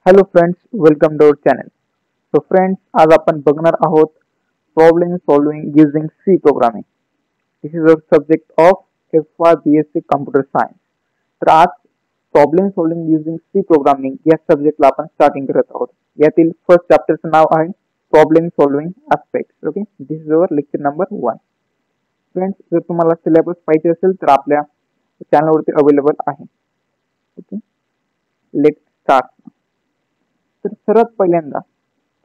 Hello friends, welcome to our channel. So friends, आज आपण बघणार आहोत problem solving using C programming. This is our subject of FY BSc computer science. तर आज problem solving using C programming या सब्जेक्टला आपण स्टार्टिंग करत आहोत. यातील फर्स्ट चॅप्टरचं नाव आहे problem solving aspects. Okay, this is our lecture number 1. Friends, जर तुम्हाला सिलेबस पाहिजे असेल तर आपल्या चॅनलवरती अवेलेबल आहे. Okay, let start. तर सर्वात पहिल्यांदा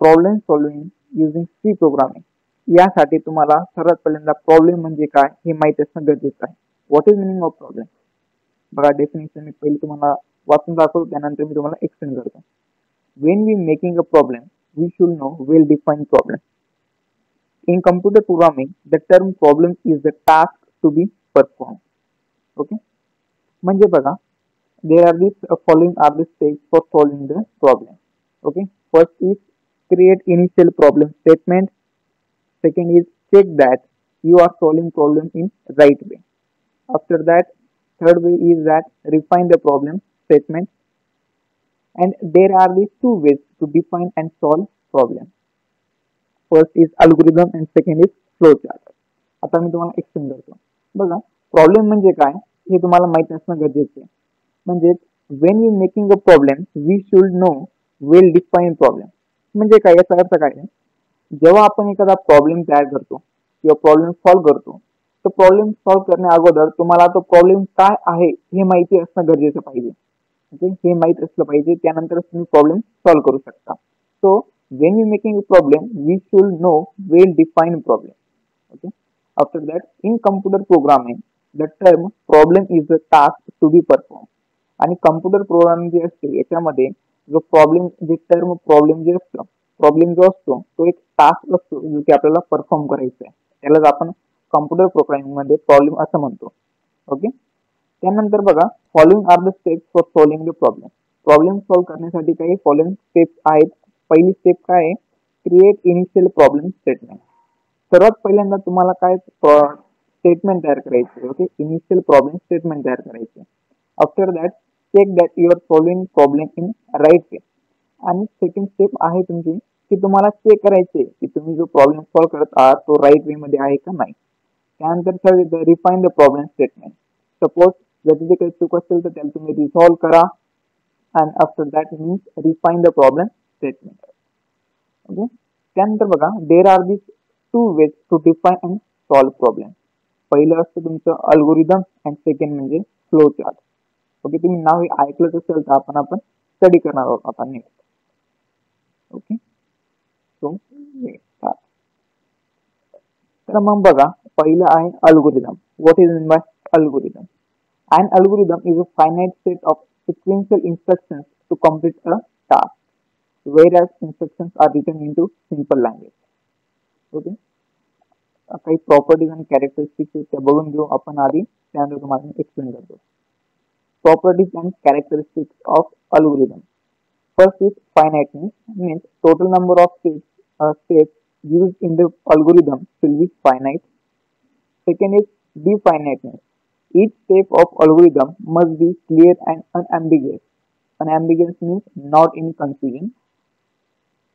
problem solving using C programming यासाठी तुम्हाला सर्वात पहिल्यांदा प्रॉब्लेम म्हणजे काय हे माहिती असणं गरजेचं आहे. What is meaning of problem? बघा, डेफिनेशन मी पहिले तुम्हाला वाचून दाखवतो, त्यानंतर मी तुम्हाला एक्सप्लेन करतो. When we making a problem we should know well defined problem. In computer programming the term problem is the task to be perform. Okay, म्हणजे बघा, there are these following are the steps for solving the problem. Okay, first is create initial problem statement. Second is check that you are solving problem in right way. After that, third way is that refine the problem statement. And there are these two ways to define and solve problem. First is algorithm and second is flowchart. आता मी तुम्हाला explain करतो. बघा, problem म्हणजे काय हे तुम्हाला माहिती असणं गरजेचं आहे. म्हणजे when you making a problem we should know well define problem. म्हणजे काय, याचा अर्थ काय आहे? जेव्हा आपण एखादा प्रॉब्लेम तयार करतो किंवा प्रॉब्लेम सॉल्व्ह करतो, तर प्रॉब्लेम सॉल्व्ह करण्या अगोदर तुम्हाला तो प्रॉब्लेम काय आहे हे माहिती असणं गरजेचं पाहिजे. ओके, हे माहित असलं पाहिजे, त्यानंतरच तुम्ही प्रॉब्लेम सॉल्व्ह करू शकता. So when you making a problem we should know well define problem. Okay, after that in computer programming the term problem is a task to be perform. आणि कम्प्युटर प्रोग्रामिंग जे असते याच्यामध्ये जो problem जे term problem जे असतं, problem जो असतो तो एक टास्क असतो जो की आपल्याला परफॉर्म करायचा आहे. त्यालाच आपण कम्प्युटर प्रोग्रामिंग मध्ये प्रॉब्लेम असं म्हणतो. ओके, त्यानंतर बघा, following are the steps for solving the problem. Problem solve करण्यासाठी काही फॉलोइंग स्टेप्स आहेत. पहिली स्टेप काय आहे? Create initial problem statement. सर्वात पहिल्यांदा तुम्हाला काय स्टेटमेंट तयार करायचे. ओके, इनिशियल प्रॉब्लेम स्टेटमेंट तयार करायचे. After that check that you are solving problem in right way. आणि सेकंड स्टेप आहे तुमची की तुम्हाला चेक करायचे की तुम्ही जो प्रॉब्लेम सॉल्व्ह करत आहात तो राईट वे मध्ये आहे का नाही. त्यानंतर third refine the problem statement. Suppose जर तिथे काही चूक असेल तर त्याला तुम्ही रिसॉल्व्ह करा. And after that means refine the problem statement. Okay, त्यानंतर बघा, there are this two ways to define and solve problem. पहिलं असतं तुमचं अल्गोरिदम अँड सेकंड म्हणजे फ्लो चार्ट. ओके, तुम्ही नाव ऐकलंच असेल तर आपण स्टडी करणार आहोत आता नेक्स्ट. ओके, सो तर मग बघा, पहिलं आहे algorithm. What is mean bye algorithm? An algorithm is a finite set of sequential instructions to complete a task, whereas instructions are written into simple language. Okay, काही properties आणि characteristics त्या बघून घेऊ आपण आधी, त्यानंतर तुम्हाला एक्सप्लेन करतो. Properties and characteristics of algorithm. First is finiteness, means total number of steps used in the algorithm will be finite. Second is definiteness. Each step of algorithm must be clear and unambiguous. Unambiguous means not inconceiving.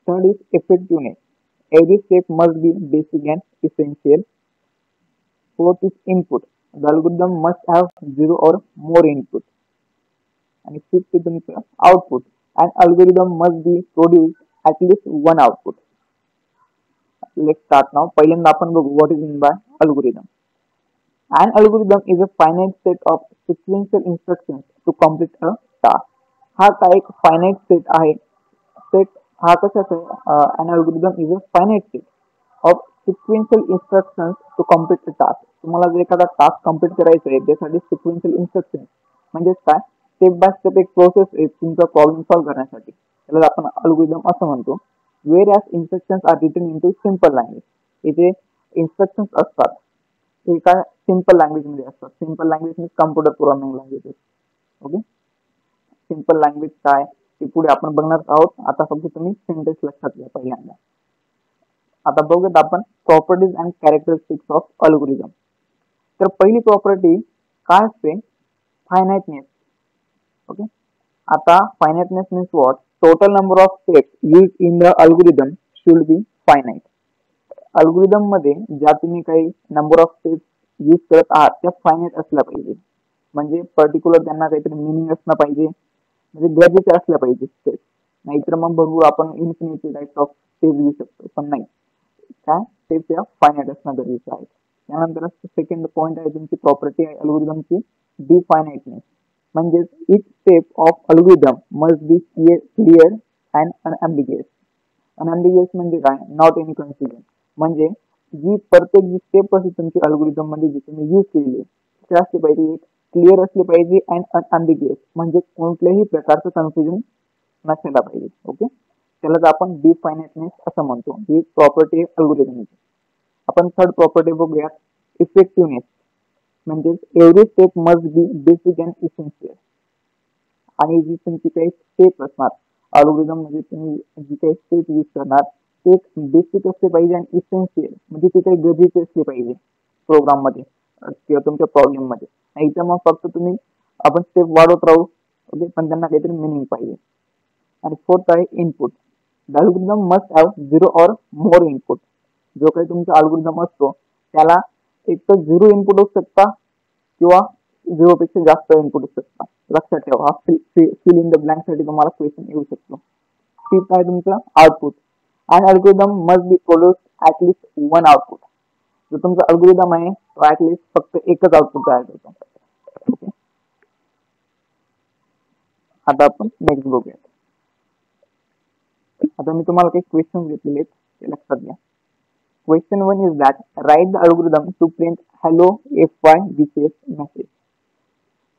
Third is effectiveness. Every step must be basic and essential. Fourth is input. The algorithm must have zero or more input. And fifth is output. An algorithm must be produced at least one output. Let's start now. पहिल्यांदा आपण बघू what is meant by algorithm. An algorithm is a finite set of sequential instructions to complete a task. हा का एक finite set आहे. Set हा कशाचा आहे? An algorithm is a finite set of sequential instructions to complete a task. तुम्हाला जर एखादा टास्क कंप्लीट करायचा आहे त्यासाठी सिक्वेन्शियल इन्स्ट्रक्शन म्हणजेच काय, स्टेप बाय स्टेप एक प्रोसेस आहे तुमचा प्रॉब्लेम सॉल्व्ह करण्यासाठी. त्याला आपण अल्गोरिदम असं म्हणतो. Whereas instructions are written into simple language. इथे इन्स्ट्रक्शन्स असतात ते काय सिम्पल लँग्वेज मध्ये असतात. सिम्पल लँग्वेज म्हणजे computer programming languages. Okay, simple language काय ते पुढे आपण बघणार आहोत. आता फक्त तुम्ही सेंटेन्स लक्षात घ्या पहिल्यांदा. आता बघूयात आपण properties and characteristics of algorithm. तर पहिली प्रॉपर्टी काय असते? फायनाइटनेस. ओके, आता finiteness means what? total number of steps used in the algorithm should be finite. Algorithm मध्ये ज्या तुम्ही काही नंबर ऑफ स्टेप्स यूज करत आहात त्या फायनाइट असल्या पाहिजे. म्हणजे पर्टिक्युलर त्यांना काहीतरी मिनिंग असणं पाहिजे, म्हणजे गरजेचे असल्या पाहिजे स्टेप्स. नाहीतर मग भरपूर आपण इन्फिनिटी टाइप्स ऑफ स्टेप्स घेऊ शकतो, पण नाही, काय स्टेप्स या फायनाइट असणं गरजेचं आहे. त्यानंतर सेकंड पॉईंट आहे तुमची प्रॉपर्टी आहे अल्गोरिदमची डिफायनाइटनेस. म्हणजेच each step of algorithm must be clear and unambiguous. Unambiguous म्हणजे काय, नॉट एनी कन्फ्युजन. म्हणजे जी प्रत्येक जी स्टेप असते तुमची अल्गोरिदम मध्ये जी तुम्ही यूज केलेली ते असली पाहिजे, एक क्लिअर असली पाहिजे अँड अनअम्बिगियस, म्हणजे कोणत्याही प्रकारचं कन्फ्युजन नसायला पाहिजे. ओके, त्यालाच आपण डिफायनाइटनेस असं म्हणतो. ही प्रॉपर्टी आहे अल्गोरिदमची. आपण थर्ड प्रॉपर्टी बघूया, इफेक्टिव्हनेस. म्हणजे every step must be basic and essential. आणि जी तुमची काही स्टेप असणार अल्गोरिदम मध्ये तुम्ही जी काही स्टेप यूज करणार ते एक बेसिक असले पाहिजे आणि इसेन्शियल, म्हणजे ते काही गरजेचे असले पाहिजे प्रोग्राम मध्ये किंवा तुमच्या प्रॉब्लेम मध्ये. नाही तर मग फक्त तुम्ही आपण स्टेप वाढवत राहू, ओके, पण त्यांना काहीतरी मिनिंग पाहिजे. आणि फोर्थ आहे input. The algorithm must have 0 or more input. जो काही तुमचा अल्गोरिदम असतो त्याला एक तर 0 इनपुट असू शकता किंवा 0 पेक्षा जास्त इनपुट असू शकता. लक्षात ठेवा, फिल इन द ब्लँक साठी तुम्हाला क्वेश्चन येऊ शकतो. फिफ्थ आहे तुमचं output. And algorithm must B produce at least one output. जो तुमचा अल्गोरिदम आहे तो ऍटलिस्ट फक्त एकच आउटपुट तयार करतो. ओके, आता आपण नेक्स्ट बघूया. आता मी तुम्हाला काही क्वेश्चन घेतलेले आहेत ते लक्षात घ्या. Question 1 is that write the algorithm to print hello FY BCS message.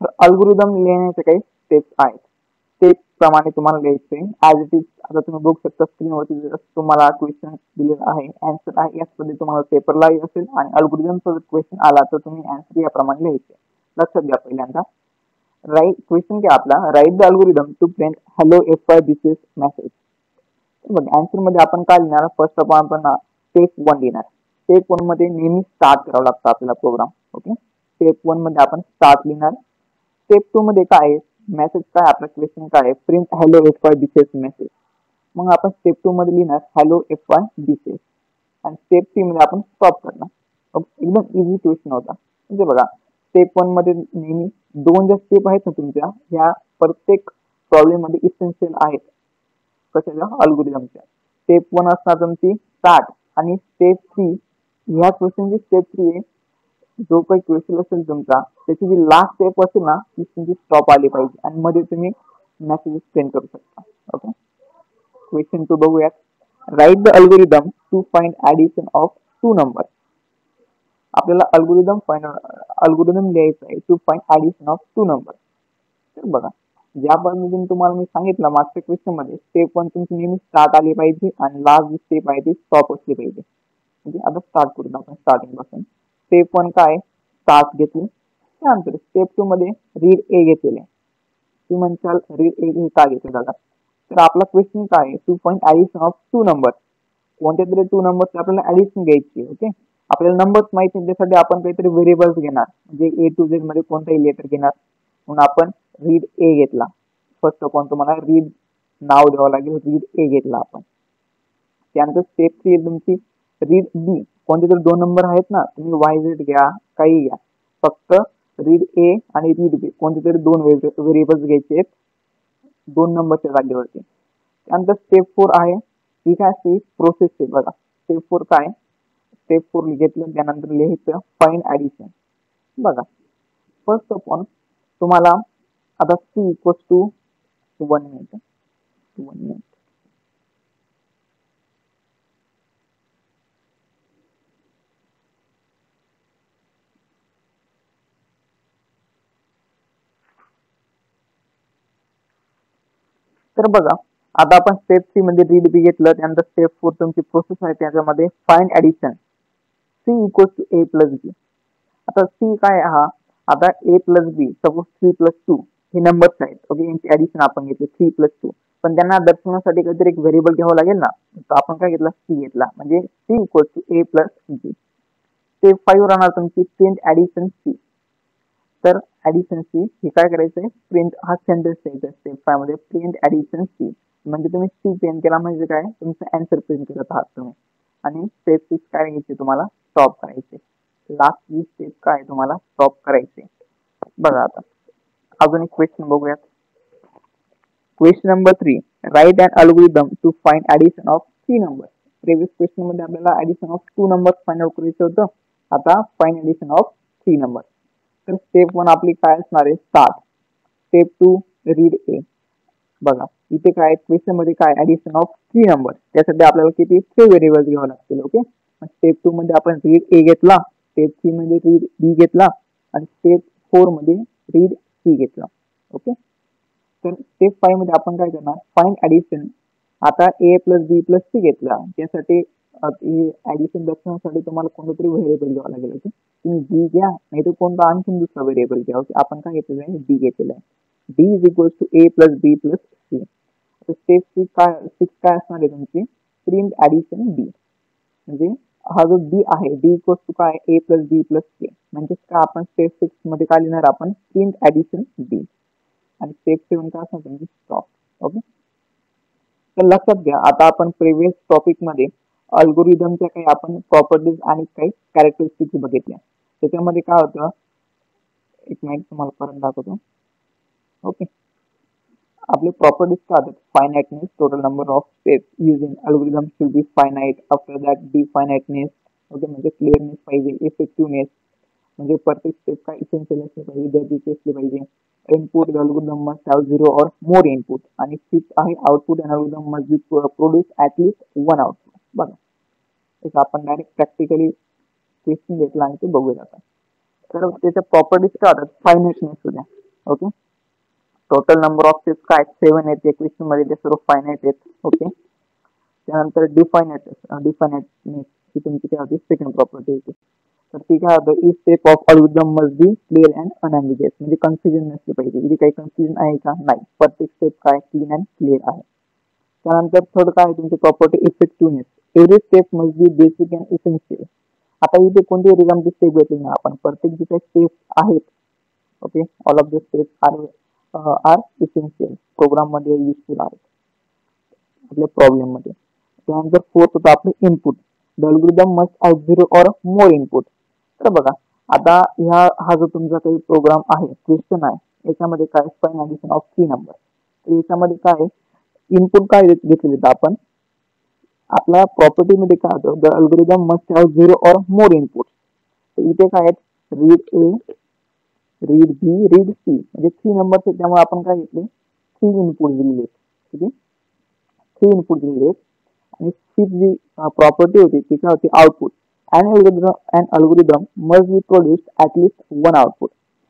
तर अल्गोरिदम लिहिण्याचे काही स्टेप्स आहेत, स्टेप प्रमाणे तुम्हाला लिहायचे ऍज इट इज. आता तुम्ही बघू शकता स्क्रीनवरती तुम्हाला क्वेश्चन दिलेला आहे, आन्सर आहे, याच पद्धतीने तुम्हाला पेपरलाही असेल आणि अल्गोरिदमचा जर क्वेश्चन आला तर तुम्ही आन्सर याप्रमाणे लिहायचे. लक्षात घ्या. पहिल्यांदा राईट क्वेश्चन काय आपला, write the algorithm to print hello FY BCS message. बघ आन्सर मध्ये आपण काय लिहिणार, फर्स्ट ऑफ ऑल आपण स्टेप 1 लिहिणार. स्टेप 1 मध्ये नेहमी स्टार्ट करावं लागतं आपल्याला प्रोग्राम. ओके, स्टेप 1 मध्ये आपण स्टार्ट लिहिणार. स्टेप 2 मध्ये काय आहे, मेसेज काय आपला क्वेश्चन काय आहे, print hello FY BCS message. मग आपण स्टेप 2 मध्ये लिहिणार हॅलो FY BCS. आणि स्टेप 3 मध्ये आपण स्टॉप करणार. एकदम इझी क्वेश्चन होता. म्हणजे बघा स्टेप 1 मध्ये नेहमी 2 ज्या स्टेप आहेत ना तुमच्या, ह्या प्रत्येक प्रॉब्लेम मध्ये इसेन्शियल आहेत. कशाच्या, अल्गोरिदमच्या. स्टेप 1 असणार तुमची स्टार्ट, आणि स्टेप 3 ह्या क्वेश्चनची स्टेप 3 आहे, जो काही क्वेश्चन असेल तुमचा त्याची जी लास्ट स्टेप असेल ना ती तुमची स्टॉप आली पाहिजे आणि मध्ये तुम्ही मेसेज सेंड करू शकता. ओके, क्वेश्चन 2 बघूयात. Write the algorithm to find addition of 2 number. आपल्याला अल्गोरिदम लिहायचं आहे to find addition of 2 number. तर बघा ज्या पद्धतीने तुम्हाला मी सांगितलं मागच्या क्वेश्चन मध्ये, स्टेप 1 तुमची नेहमी स्टार्ट आली पाहिजे आणि लास्ट जी स्टेप आहे ती स्टॉप असली पाहिजे. म्हणजे आता स्टार्ट करून आपण स्टार्टिंग पासून. स्टेप 1 काय, स्टार्ट घेतली. त्यानंतर स्टेप 2 मध्ये रीड ए घेतलेले. तुम्ही म्हणताल रीड ए हे का घेतले दादा, तर आपला क्वेश्चन काय आहे, to find addition of 2 number. कोणत्या तरी 2 नंबरची आपल्याला ऍडिशन घ्यायची. ओके, आपल्याला नंबर्स माहिती नाही त्यासाठी आपण काहीतरी व्हेरिएबल्स घेणार, म्हणजे A to Z मध्ये कोणताही लेटर घेणार. म्हणून आपण रीड ए घेतला. फर्स्ट ऑफ ऑल तुम्हाला रीड नाव द्यावं लागेल, रीड ए घेतला आपण. त्यानंतर स्टेप 3 तुमची रीड बी. कोणते तरी 2 नंबर आहेत ना, तुम्ही YZ घ्या, काही घ्या, फक्त रीड ए आणि रीड बी कोणते तरी 2 व्हेरिएबल्स घ्यायचे आहेत 2 नंबरच्या जागेवरती. त्यानंतर स्टेप 4 आहे, ही काय असते, प्रोसेस स्टेप. बघा स्टेप 4 काय, स्टेप 4 घेतलं त्यानंतर लिहायचं फाइंड ऍडिशन. बघा फर्स्ट ऑफ ऑल तुम्हाला आता C इक्वल्स टू 1 मिनिट. तर बघा आता आपण स्टेप 3 मध्ये रीड बी घेतलं. त्यानंतर स्टेप 4 तुमची प्रोसेस आहे, त्याच्यामध्ये find addition. C equals to A plus B. आता C काय हा, आता A plus B, suppose 3 plus 2 हे नंबर्स आहेत. ओके, यांची ऍडिशन आपण घेतली 3 प्लस 2, पण त्यांना दर्शवण्यासाठी काहीतरी एक व्हेरिएबल घ्यावं लागेल ना, तर आपण काय घेतला, C घेतला. म्हणजे C equals to A plus B. Step 5 राहणार तुमची प्रिंट ऍडिशन C. तर ऍडिशन C हे काय करायचंय, प्रिंट हा सेंटेन्स द्यायचा स्टेप 5 मध्ये, प्रिंट ऍडिशन C. म्हणजे तुम्ही सी प्रिंट केला म्हणजे काय, तुमचा आन्सर प्रिंट करत आहात तुम्ही. आणि स्टेप 6 काय घ्यायचे तुम्हाला, स्टॉप करायचे. लास्ट जी स्टेप काय तुम्हाला स्टॉप करायचे. बघा आता अजून एक क्वेश्चन बघूयात. Question number 3, write and algorithm to find addition of 3 number. Previous question मध्ये आपल्याला addition of 2 numbers find out करायचं होतं. आता फाइंड ऍडिशन ऑफ 3 नंबर. तर स्टेप 1 आपली काय असणार आहे, स्टार्ट. स्टेप 2 रीड ए. बघा इथे काय क्वेश्चन मध्ये काय ऍडिशन ऑफ 3 नंबर, त्यासाठी आपल्याला किती 3 व्हेरिएबल्स घ्यावे लागतील. ओके, स्टेप 2 मध्ये आपण रीड ए घेतला, स्टेप 3 मध्ये रीड बी घेतला आणि स्टेप 4 मध्ये रीड सी घेतला. ओके, तर स्टेप 5 मध्ये आपण काय करणार, फाइंड ऍडिशन. आता ए प्लस बी प्लस सी घेतला, त्यासाठी ऍडिशन दाखवण्यासाठी तुम्हाला कोणतं तरी व्हेरिएबल घ्यावं लागेल. ओके, तुम्ही बी घ्या नाही तर कोणता आणखी दुसरा व्हेरिएबल घ्या. ओके, आपण काय घेतलेलं आहे, डी घेतलेलं आहे. D is equals to A plus B plus C. Step 6 काय असणार आहे तुमची, प्रिंट ऍडिशन डी. म्हणजे हा जो डी आहे, डी इक्वल्स टू काय, ए प्लस बी प्लस सी. म्हणजे काय आपण स्टेप 6 मध्ये काय लिहिणार, आपण प्रिंट ऍडिशन डी. आणि स्टेप 7 काय असणार तुमची, स्टॉप. ओके, तर लक्षात घ्या आता आपण प्रिव्हियस टॉपिक मध्ये अल्गोरिदमच्या काही आपण प्रॉपर्टीज आणि काही कॅरेक्टरिस्टिक्स बघितल्या. त्याच्यामध्ये काय होतं, एक मिनिट तुम्हाला परत दाखवतो. ओके, आपले प्रॉपर्टीज काय होतात, finiteness, total number of steps using algorithm should be finite. After that definiteness. Okay, म्हणजे क्लिअरनेस पाहिजे, इफेक्टिव्हनेस म्हणजे प्रत्येक स्टेप काय इसेन्शियल असले पाहिजे, गरजेचे असले पाहिजे. Input the algorithm must have 0 or more input. आणि फिफ्थ आहे output and algorithm must B produce at least 1 output. बघा एक आपण डायरेक्ट प्रॅक्टिकली क्वेश्चन घेतला आणि ते बघूया आता. तर त्याच्या प्रॉपर्टीज काय होतात, फायनाइटनेस होत्या. Okay, total number of steps काय 7 आहेत क्वेश्चन मध्ये, ते सर्व फायनाइट आहेत. ओके, त्यानंतर डिफायनाइटनेस ही तुमची काय होती, सेकंड प्रॉपर्टी होती. तर ती काय होतं, each step of algorithm must be clear and unambiguous. म्हणजे कन्फ्युजन नसली पाहिजे. इथे काही कन्फ्युजन आहे का, नाही, प्रत्येक स्टेप काय क्लीन अँड क्लिअर आहे. त्यानंतर थर्ड काय तुमची property, effectiveness. Every step must be basic and essential. आता इथे कोणती एक्झामची स्टेप घेतली ना आपण, प्रत्येक जे काही स्टेप्स आहेत, okay, all of the steps are essential, program मध्ये युजफुल आहेत आपल्या प्रॉब्लेम मध्ये. त्यानंतर फोर्थ होतं आपलं input. The algorithm must have 0 or more input. तर बघा आता हा जो तुमचा काही प्रोग्राम आहे, क्वेश्चन आहे, याच्यामध्ये काय फाइंड ऍडिशन ऑफ 3 नंबर. तर याच्यामध्ये काय इनपुट काय घेतलेले आपण, आपल्या प्रॉपर्टी मध्ये काय होतं, the algorithm must have 0 or more input. तर इथे काय आहेत, read A, read B, read C, म्हणजे 3 नंबर. त्यामुळे आपण काय घेतले, 3 इनपुट दिलेले. ठीक आहे, 3 इनपुट दिलेले. आणि फिफ्थ जी प्रॉपर्टी होती ती काय होती, output. And algorithm must be produced at least 1 output.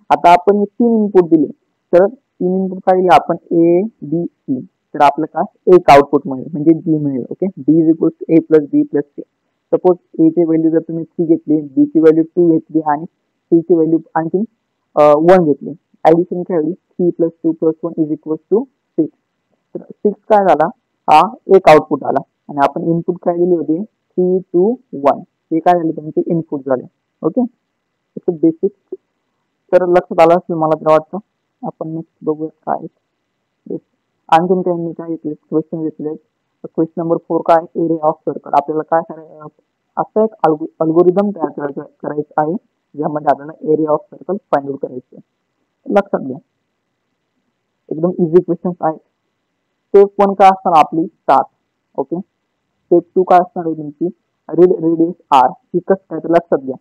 आता आपण हे 3 इनपुट दिले, तर 3 इनपुट काय दिले आपण, ए बी सी. तर आपलं काय एक आउटपुट मिळेल, म्हणजे डी मिळेल. Okay, D is equal to A plus B plus C. Suppose A ची व्हॅल्यू जर तुम्ही 3 घेतली, बी ची व्हॅल्यू 2 घेतली आणि सी ची व्हॅल्यू आणखी 1 घेतली, ऍडिशन काय होईल, 3 plus 2 plus 1 is equal to 6. तर 6 काय झाला, हा एक आउटपुट आला. आणि आपण इनपुट काय दिली होती, 3 2 1. हे काय झाले तुमचे इनपुट झाले. Okay, basic. तर लक्षात आलं असेल मला तर वाटतं. आपण नेक्स्ट बघूया काय आणखीन त्यांनी काय घेतले, क्वेश्चन घेतले. क्वेश्चन नंबर 4 काय, एरिया ऑफ सर्कल. आपल्याला काय करायचं, असं एक अल्गोरिदम तयार करायचं आहे ज्यामध्ये आपल्याला area of circle find out करायचे. लक्षात घ्या, एकदम इझी क्वेश्चन आहे. स्टेप 1 काय असणार आपली, स्टार्ट. ओके, स्टेप 2 काय असणार आहे तुमची, रीड रेडियस आर. ही कसं काय, तर लक्षात घ्या,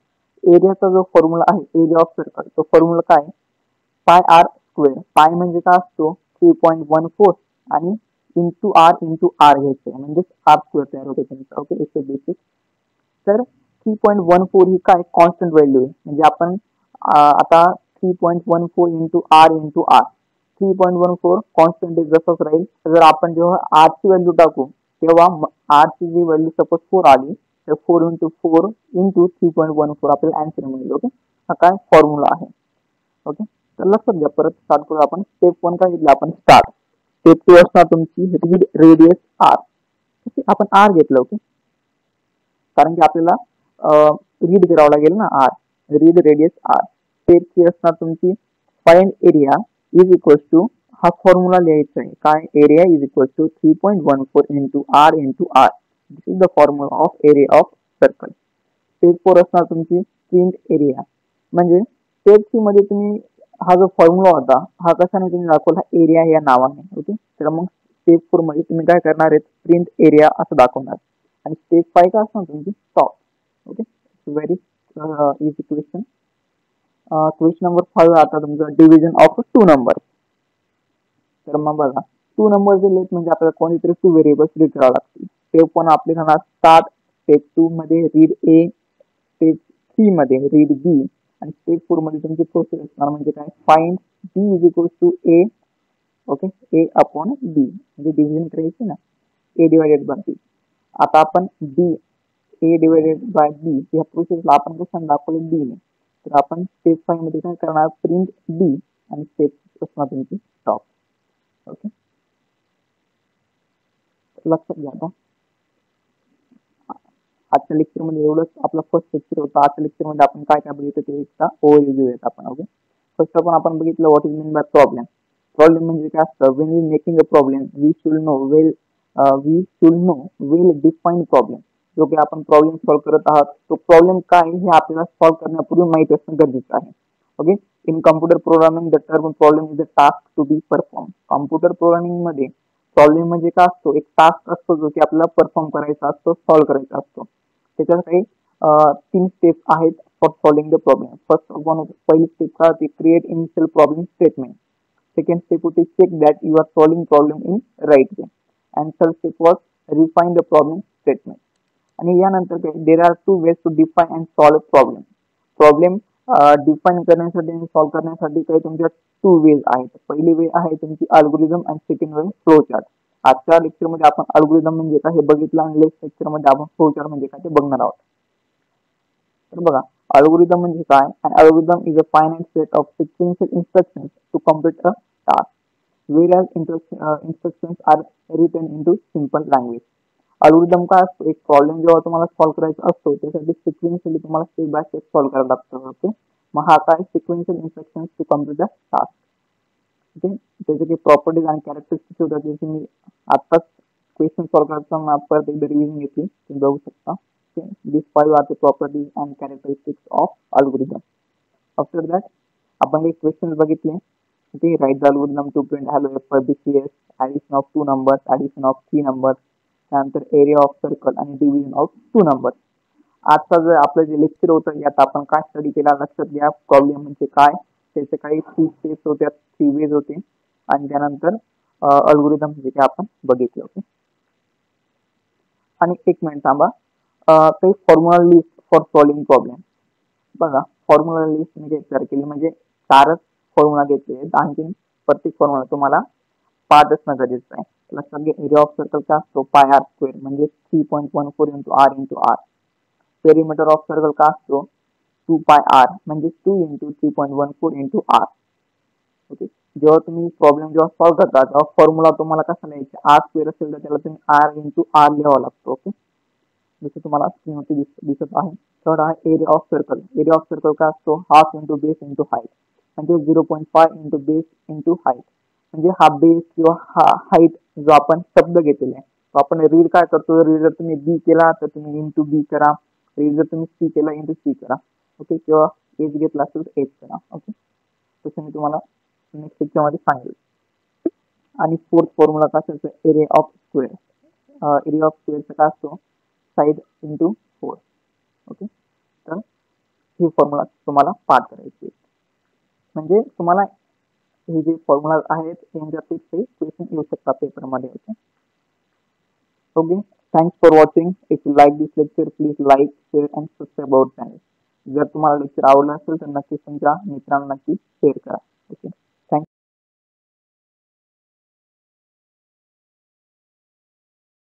एरियाचा जो फॉर्म्युला आहे एरिया ऑफ सर्कल, तो फॉर्म्युला काय, पाय आर स्क्वेअर. पाय म्हणजे काय असतो 3.14 आणि इंटू आर घ्यायचं, म्हणजे आर स्क्वेअर तयार होते तुमचा. Okay, it's basic. तर 3.14 ही काय कॉन्स्टंट व्हॅल्यू आहे. म्हणजे आपण आता 3.14 इंटू आर 3.14 कॉन्स्टंट जसंच राहील. जर आपण जेव्हा आर ची व्हॅल्यू टाकू तेव्हा आर ची जी व्हॅल्यू सपोज 4 आली, तर 4 इंटू 4 इंटू 3.14 आपल्याला आन्सर मिळेल. ओके, हा काय फॉर्म्युला आहे. ओके, तर लक्षात घ्या, परत स्टार्ट करू आपण. स्टेप 1 काय घेतलं आपण, स्टार्ट. स्टेप 2 असणार तुमची रीड रेडियस आर. आपण आर घेतलं. ओके, कारण की आपल्याला रीड करावं लागेल ना R, read radius R. Step 3 असणार तुमची find area is equal to हा फॉर्म्युला लिहायचा आहे काय, area is equal to 3.14 into R into R. This is the formula of area of circle. Step 4 असणार तुमची प्रिंट एरिया. म्हणजे स्टेप 3 मध्ये तुम्ही हा जो फॉर्म्युला होता हा कशाने तुम्ही दाखवला, एरिया या नावाने. ओके, तर मग स्टेप 4 मध्ये तुम्ही काय करणार आहे, प्रिंट एरिया असं दाखवणार. आणि स्टेप 5 काय असणार तुमची, solve. Okay, very easy question. Question number 5 आता तुमचं डिव्हिजन ऑफ 2 नंबर. तर मग बघा 2 नंबर दिलेत म्हणजे आपल्याला कोणीतरी 2 व्हेरिएबल्स रीड करावं लागतील. स्टेप 1 आपले राहणार स्टार्ट, स्टेप 2 मध्ये रीड ए, स्टेप 3 मध्ये रीड बी, आणि स्टेप 4 मध्ये तुमची प्रोसेस असणार म्हणजे काय, find B is equal to A. Okay, A upon B म्हणजे डिव्हिजन करायची ना, ए डिवायडेड बाय बी. आता आपण बी, ए डिवायडेड बाय बी या प्रोसेसला आपण कशाने दाखवलं, बी ने. तर आपण स्टेप 5 मध्ये काय करणार, प्रिंट बी, आणि स्टेप असणार तुमची टॉप. ओके, लक्षात घ्या. आता आजच्या लेक्चर मध्ये एवढंच आपला फर्स्ट लेक्चर होता. आजच्या लेक्चर मध्ये आपण काय काय बघितलं ते एकदा ओव्हरव्ह्यू घेऊयात आपण. ओके, फर्स्ट आपण बघितलं what is mean by problem. Problem म्हणजे काय असतं, when you making a problem we should know well defined problem. जो की आपण प्रॉब्लेम सॉल्व्ह करत आहात तो प्रॉब्लेम काय हे आपल्याला सॉल्व्ह करण्यापूर्वी माहित असणं गरजेचं आहे. Okay, in computer programming the term problem is a task to be perform. Computer programming मध्ये प्रॉब्लेम म्हणजे काय असतो, एक टास्क असतो जो की आपल्याला परफॉर्म करायचा असतो, सॉल्व्ह करायचा असतो. त्याच्यात काही 3 स्टेप आहेत for solving the problem. First of all पहिली स्टेप काय होती, create initial problem statement. Second step होती check that you are solving problem in right way, and third step was refine the problem statement. आणि यानंतर there are 2 ways to define and solve problem. Problem define करण्यासाठी आणि solve करण्यासाठी काही तुमच्या 2 veg आहेत. पहिली वे आहे तुमची अल्गोरिदम आणि सेकंड वे फ्लो चार्ट. आजच्या लेक्चर मध्ये आपण अल्गोरिदम म्हणजे काय हे बघितलं आणि नेक्स्ट लेक्चर मध्ये आपण फ्लो चार्ट म्हणजे काय ते बघणार आहोत. तर बघा अल्गोरिदम म्हणजे काय, an algorithm is a finite set of sequential instructions to complete a task, whereas instructions are written into simple language. Algorithm काय असतो, एक प्रॉब्लेम जेव्हा तुम्हाला सॉल्व्ह करायचा असतो त्यासाठी सिक्वेन्शियली तुम्हाला स्टेप बाय स्टेप सॉल्व्ह करायला लागतं. ओके, मग हा काय sequential instructions to complete a task. Okay, त्याचे काही प्रॉपर्टीज आणि कॅरेक्टरिस्टिक्स होतात त्याची मी आत्ताच क्वेश्चन सॉल्व्ह करताना परत एकदा रिव्हिजन घेतली, तुम्ही बघू शकता. Okay, this 5 are the properties and characteristics of algorithm. After that आपण काही क्वेश्चन बघितले. Okay, write the algorithm to print hello for BCS, addition of 2 numbers, addition of 3 numbers, त्यानंतर एरिया ऑफ सर्कल आणि division of 2 numbers. आजचा जे आपलं जे lecture होतं यात आपण काय स्टडी केला लक्षात घ्या. प्रॉब्लेम म्हणजे काय, त्याचे काही 3 स्टेप्स होत्या, 3 वेज होते, आणि त्यानंतर अल्गोरिदम म्हणजे काय आपण बघितलं. ओके, आणि एक मिनिट थांबा, काही formula list for solving problem. बघा फॉर्म्युला लिस्ट मी तयार केली म्हणजे 4च फॉर्म्युला घेतले आहेत. आणखी प्रत्येक फॉर्म्युला तुम्हाला पाठ असणं गरजेचं आहे. लक्षात घ्या, एरिया ऑफ सर्कल काय असतो, पाय आर स्क्वेअर म्हणजे 3.14 into R into R. Perimeter of circle काय असतो, 2 पाय आर म्हणजे 2 इंटू 3.14 इंटू आर. ओके, जेव्हा तुम्ही प्रॉब्लेम जेव्हा सॉल्व्ह करता तेव्हा फॉर्म्युला तुम्हाला कसा लिहायचा, आर स्क्वेअर असेल तर त्याला तुम्ही आर इंटू आर लिहावा लागतो. ओके, जसं तुम्हाला स्क्रीनवरती दिसत आहे. थर्ड आहे area of circle. Area of circle काय असतो, half into base into height म्हणजे 0.5 इंटू बेस इंटू हाईट. म्हणजे हा बेस किंवा हा हाईट जो आपण शब्द घेतलेला आहे तो आपण रीड काय करतो, रीड जर तुम्ही बी केला तर तुम्ही इंटू बी करा, रीड जर तुम्ही सी केला इंटू सी करा. ओके, किंवा एच घेतला असेल तर एच करा. ओके, तसं मी तुम्हाला नेक्स्ट लेक्चरमध्ये सांगेल. आणि फोर्थ फॉर्म्युला काय असायचं, area of square. Area of स्क्वेअरचा काय असतो, साईड इंटू 4. ओके, तर ही फॉर्म्युला तुम्हाला पाठ करायची. म्हणजे तुम्हाला हे जे फॉर्म्युला आहेत यांच्यापेक्षा क्वेश्चन येऊ शकतात पेपरमध्ये. Okay, okay, thanks for watching. If you like this lecture please like, share and subscribe our channel. जर तुम्हाला लेक्चर आवडलं असेल तर नक्कीच तुमच्या मित्रांना नक्की शेअर करा.